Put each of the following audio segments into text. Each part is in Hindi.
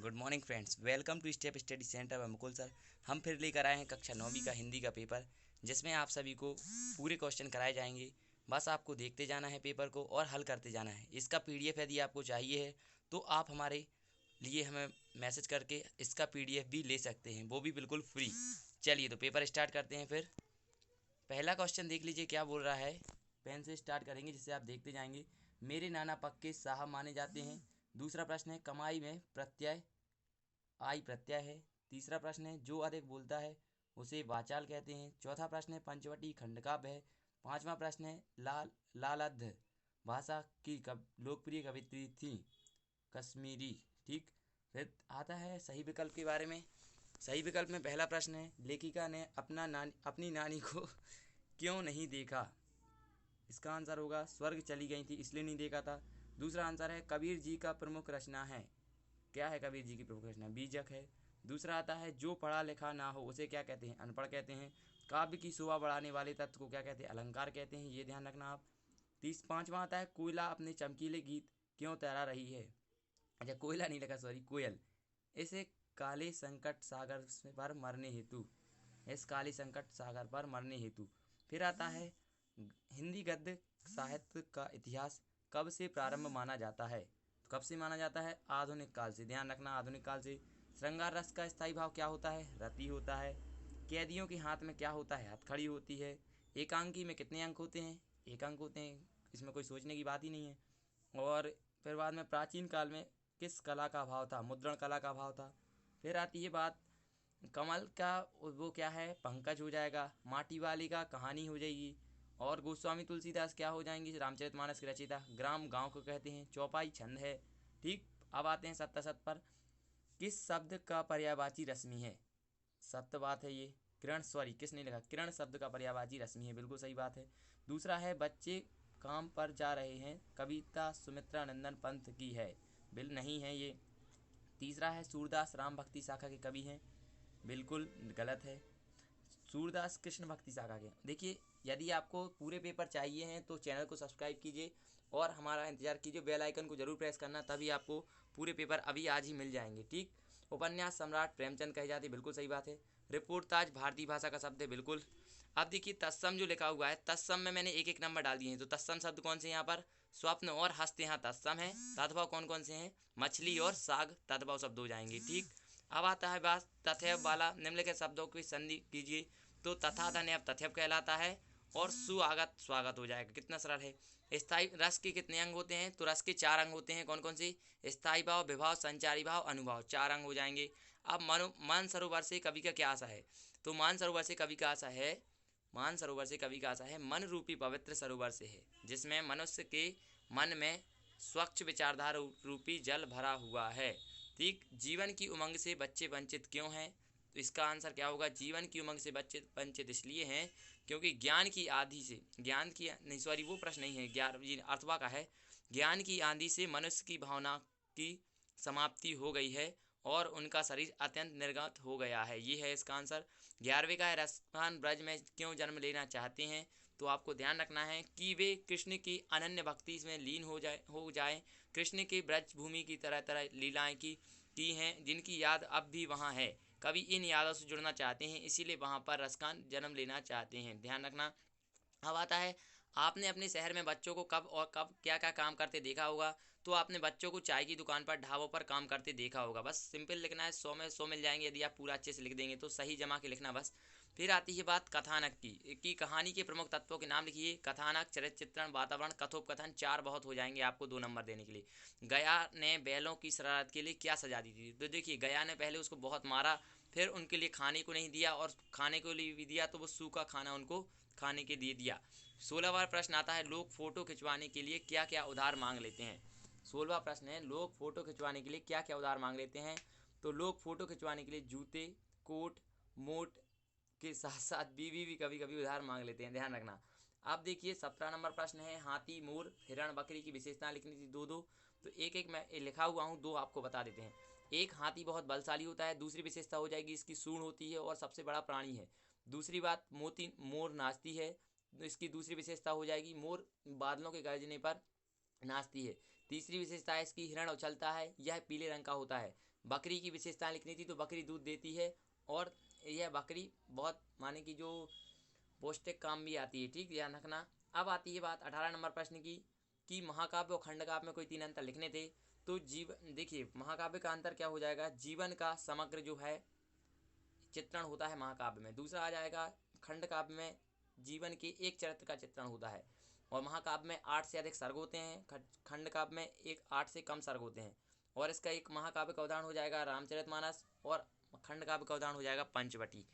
Good morning friends, welcome to step study centre by Mukul sir. हम फिर लेकर आए हैं कक्षा 9वीं का हिंदी का पेपर, जिसमें आप सभी को पूरे क्वेश्चन कराए जाएंगे। बस आपको देखते जाना है पेपर को और हल करते जाना है। इसका पीडीएफ यदि आपको चाहिए है तो आप हमारे लिए हमें मैसेज करके इसका पीडीएफ भी ले सकते हैं, वो भी बिल्कुल फ्री। चलिए तो पेपर स्टार्ट करते हैं। फिर पहला क्वेश्चन देख लीजिए क्या बोल रहा है। पेन से स्टार्ट करेंगे जिससे आप देखते जाएंगे। मेरे नाना पक्के साहब माने जाते हैं। दूसरा प्रश्न है कमाई में प्रत्यय आई प्रत्यय है। तीसरा प्रश्न है जो अधिक बोलता है उसे वाचाल कहते हैं। चौथा प्रश्न है पंचवटी खंडकाव्य है। पांचवा प्रश्न है लालध भाषा की लोकप्रिय कवित्री थी कश्मीरी। ठीक। फिर आता है सही विकल्प के बारे में। सही विकल्प में पहला प्रश्न है लेखिका ने अपनी नानी को क्यों नहीं देखा। इसका आंसर होगा स्वर्ग चली गई थी इसलिए नहीं देखा था। दूसरा आंसर है कबीर जी का प्रमुख रचना है। क्या है कबीर जी की प्रमुख रचना? बीजक है। दूसरा आता है जो पढ़ा लिखा ना हो उसे क्या कहते हैं? अनपढ़ कहते हैं। काव्य की शोभा बढ़ाने वाले तत्व को क्या कहते हैं? अलंकार कहते हैं। ये ध्यान रखना आप। पांचवा आता है कोयला अपने चमकीले गीत क्यों तैरा रही है। अच्छा, कोयला नहीं लिखा, सॉरी, कोयल। इसे काले संकट सागर पर मरने हेतु, इस काले संकट सागर पर मरने हेतु। फिर आता है हिंदी गद्य साहित्य का इतिहास कब से प्रारंभ माना जाता है। कब से माना जाता है? आधुनिक काल से। ध्यान रखना, आधुनिक काल से। श्रृंगार रस का स्थायी भाव क्या होता है? रति होता है। कैदियों के हाथ में क्या होता है? हथकड़ी होती है। एकांकी में कितने अंक होते हैं? एक अंक होते हैं, इसमें कोई सोचने की बात ही नहीं है। और फिर बाद में प्राचीन काल में किस कला का अभाव था? मुद्रण कला का अभाव था। फिर आती है बात कमल का, वो क्या है? पंकज हो जाएगा। माटी वाली का कहानी हो जाएगी। और गोस्वामी तुलसीदास क्या हो जाएंगे? रामचरितमानस की रचयिता। ग्राम गांव को कहते हैं। चौपाई छंद है। ठीक। अब आते हैं सत्ता सत पर। किस शब्द का पर्यायवाची रश्मि है? सत्य बात है ये। किरण, सॉरी किसने लिखा? किरण शब्द का पर्यायवाची रश्मि है, बिल्कुल सही बात है। दूसरा है बच्चे काम पर जा रहे हैं, कविता सुमित्रा नंदन पंत की है। बिल नहीं है ये। तीसरा है सूरदास राम भक्ति शाखा के कवि हैं, बिल्कुल गलत है। सूरदास कृष्ण भक्ति शाखा के। देखिए, यदि आपको पूरे पेपर चाहिए हैं तो चैनल को सब्सक्राइब कीजिए और हमारा इंतजार कीजिए। बेल आइकन को जरूर प्रेस करना, तभी आपको पूरे पेपर अभी आज ही मिल जाएंगे। ठीक। उपन्यास सम्राट प्रेमचंद कहे जाते, बिल्कुल सही बात है। रिपोर्टाज भारतीय भाषा का शब्द है, बिल्कुल। अब देखिए तत्सम जो लिखा हुआ है, तत्सम में मैंने एक एक नंबर डाल दिए हैं। तो तत्सम शब्द कौन से यहाँ पर? स्वप्न और हस्त यहाँ तत्सम है। तद्भव कौन कौन से हैं? मछली और साग तद्भव शब्द हो जाएंगे। ठीक। अब आता है बात तथैव वाला। निम्नलिखित शब्दों की संधि कीजिए। तो तथा धन्य तथैव कहलाता है और सुआगत स्वागत हो जाएगा। कितना सरल है। स्थायी रस के कितने अंग होते हैं? तो रस के 4 अंग होते हैं। कौन कौन से? स्थायी भाव, विभाव, संचारी भाव, अनुभाव, 4 अंग हो जाएंगे। अब मान सरोवर से कवि का क्या आशा है? तो मान सरोवर से कवि का आशा है, मान सरोवर से कवि का आशा है मन रूपी पवित्र सरोवर से है, जिसमें मनुष्य के मन में स्वच्छ विचारधारा रूपी जल भरा हुआ है। ठीक। जीवन की उमंग से बच्चे वंचित क्यों हैं? तो इसका आंसर क्या होगा? जीवन की उमंग से बच्चे वंचित इसलिए हैं क्योंकि ज्ञान की आंधी से, ज्ञान की नहीं, सॉरी वो प्रश्न नहीं है, ये अर्थवा का है। ज्ञान की आंधी से मनुष्य की भावना की समाप्ति हो गई है और उनका शरीर अत्यंत निर्गत हो गया है। ये है इसका आंसर। 11वें का है राजस्थान ब्रज में क्यों जन्म लेना चाहते हैं? तो आपको ध्यान रखना है कि वे कृष्ण की अनन्य भक्ति में लीन हो जाए। कृष्ण की ब्रज भूमि की तरह तरह लीलाएं की हैं, जिनकी याद अब भी वहाँ है। कवि इन यादों से जुड़ना चाहते हैं, इसीलिए वहाँ पर रसकान जन्म लेना चाहते हैं। ध्यान रखना। अब आता है आपने अपने शहर में बच्चों को कब और कब क्या क्या काम करते देखा होगा? तो आपने बच्चों को चाय की दुकान पर, ढाबों पर काम करते देखा होगा। बस सिंपल लिखना है, 100 में 100 मिल जाएंगे यदि आप पूरा अच्छे से लिख देंगे तो। सही जमा के लिखना बस। फिर आती है बात कथानक की कहानी के प्रमुख तत्वों के नाम लिखिए। कथानक, चरित्र चित्रण, वातावरण, कथोपकथन, 4 बहुत हो जाएंगे आपको 2 नंबर देने के लिए। गया ने बैलों की शरारत के लिए क्या सजा दी थी? तो देखिए, गया ने पहले उसको बहुत मारा, फिर उनके लिए खाने को नहीं दिया और खाने को लिए भी दिया तो वो सूखा खाना उनको खाने के लिए दिया। 16वां प्रश्न आता है लोग फोटो खिंचवाने के लिए क्या क्या उधार मांग लेते हैं? 16वां प्रश्न है लोग फोटो खिंचवाने के लिए क्या क्या उधार मांग लेते हैं? तो लोग फोटो खिंचवाने के लिए जूते, कोट, मोट के साथ साथ बीवी भी कभी कभी उधार मांग लेते हैं। ध्यान रखना। अब देखिए 17 नंबर प्रश्न है हाथी, मोर, हिरण, बकरी की विशेषता लिखनी थी दो दो। तो एक एक मैं लिखा हुआ हूँ, 2 आपको बता देते हैं। एक, हाथी बहुत बलशाली होता है। दूसरी विशेषता हो जाएगी इसकी सूंड होती है और सबसे बड़ा प्राणी है। दूसरी बात, मोर नाचती है। तो इसकी दूसरी विशेषता हो जाएगी मोर बादलों के गरजने पर नाचती है। तीसरी विशेषता है इसकी हिरण उछलता है, यह पीले रंग का होता है। बकरी की विशेषताएं लिखनी थी, तो बकरी दूध देती है और यह बकरी बहुत माने कि जो पौष्टिक काम भी आती है। ठीक, ध्यान रखना। अब आती है बात 18 नंबर प्रश्न की कि महाकाव्य और खंडकाव्य में कोई 3 अंतर लिखने थे। तो जीवन, देखिए महाकाव्य का अंतर क्या हो जाएगा, जीवन का समग्र जो है चित्रण होता है महाकाव्य में। दूसरा आ जाएगा खंड काव्य में जीवन के एक चरित्र का चित्रण होता है, और महाकाव्य में 8 से अधिक सर्ग होते हैं, खंड काव्य में 8 से कम सर्ग होते हैं। और इसका एक महाकाव्य का उदाहरण हो जाएगा रामचरितमानस, और खंड काव्य का उदाहरण हो जाएगा पंचवटी।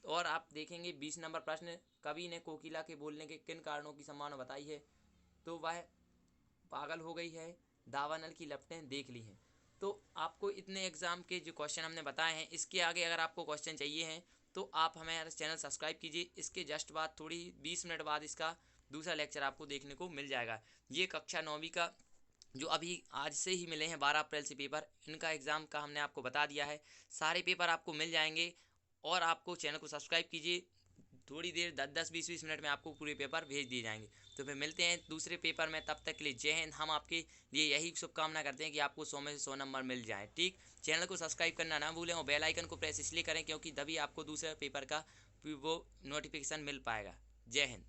और आप देखेंगे 20 नंबर प्रश्न, कवि ने कोकिला के बोलने के किन कारणों की संभावना बताई है। तो वह पागल हो गई है, दावानल की लपटें देख ली हैं। तो आपको इतने एग्जाम के जो क्वेश्चन हमने बताए हैं, इसके आगे अगर आपको क्वेश्चन चाहिए हैं तो आप हमारा चैनल सब्सक्राइब कीजिए। इसके जस्ट बाद थोड़ी 20 मिनट बाद इसका दूसरा लेक्चर आपको देखने को मिल जाएगा। ये कक्षा 9वीं का जो अभी आज से ही मिले हैं 12 अप्रैल से पेपर, इनका एग्ज़ाम का हमने आपको बता दिया है। सारे पेपर आपको मिल जाएंगे, और आपको चैनल को सब्सक्राइब कीजिए। थोड़ी देर 10-20 मिनट में आपको पूरे पेपर भेज दिए जाएंगे। तो फिर मिलते हैं दूसरे पेपर में, तब तक के लिए जय हिंद। हम आपके लिए यही शुभकामना करते हैं कि आपको 100 में से 100 नंबर मिल जाए। ठीक, चैनल को सब्सक्राइब करना ना भूलें, और बेल आइकन को प्रेस इसलिए करें क्योंकि तभी आपको दूसरे पेपर का वो नोटिफिकेशन मिल पाएगा। जय हिंद।